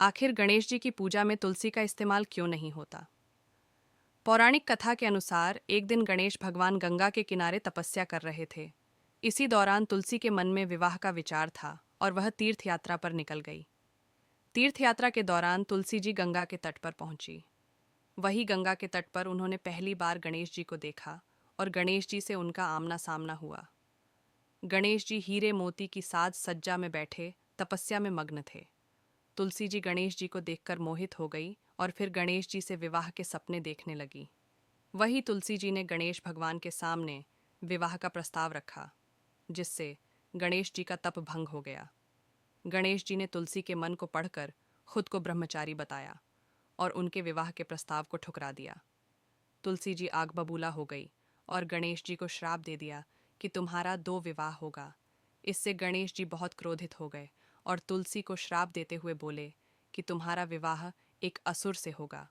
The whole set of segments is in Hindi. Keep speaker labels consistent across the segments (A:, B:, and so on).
A: आखिर गणेश जी की पूजा में तुलसी का इस्तेमाल क्यों नहीं होता? पौराणिक कथा के अनुसार एक दिन गणेश भगवान गंगा के किनारे तपस्या कर रहे थे। इसी दौरान तुलसी के मन में विवाह का विचार था और वह तीर्थ यात्रा पर निकल गई। तीर्थ यात्रा के दौरान तुलसी जी गंगा के तट पर पहुंची। वही गंगा के तट पर उन्होंने पहली बार गणेश जी को देखा और गणेश जी से उनका आमना सामना हुआ। गणेश जी हीरे मोती की साज सज्जा में बैठे तपस्या में मग्न थे। तुलसी जी गणेश जी को देखकर मोहित हो गई और फिर गणेश जी से विवाह के सपने देखने लगी। वही तुलसी जी ने गणेश भगवान के सामने विवाह का प्रस्ताव रखा, जिससे गणेश जी का तप भंग हो गया। गणेश जी ने तुलसी के मन को पढ़कर खुद को ब्रह्मचारी बताया और उनके विवाह के प्रस्ताव को ठुकरा दिया। तुलसी जी आग बबूला हो गई और गणेश जी को श्राप दे दिया कि तुम्हारा 2 विवाह होगा। इससे गणेश जी बहुत क्रोधित हो गए और तुलसी को श्राप देते हुए बोले कि तुम्हारा विवाह एक असुर से होगा।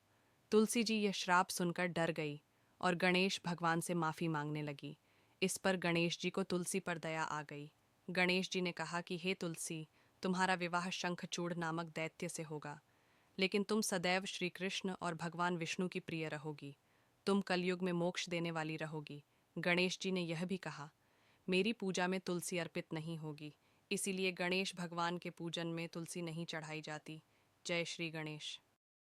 A: तुलसी जी यह श्राप सुनकर डर गई और गणेश भगवान से माफ़ी मांगने लगी। इस पर गणेश जी को तुलसी पर दया आ गई। गणेश जी ने कहा कि हे तुलसी, तुम्हारा विवाह शंखचूड़ नामक दैत्य से होगा, लेकिन तुम सदैव श्री कृष्ण और भगवान विष्णु की प्रिय रहोगी। तुम कलयुग में मोक्ष देने वाली रहोगी। गणेश जी ने यह भी कहा, मेरी पूजा में तुलसी अर्पित नहीं होगी, इसीलिए गणेश भगवान के पूजन में तुलसी नहीं चढ़ाई जाती। जय श्री गणेश।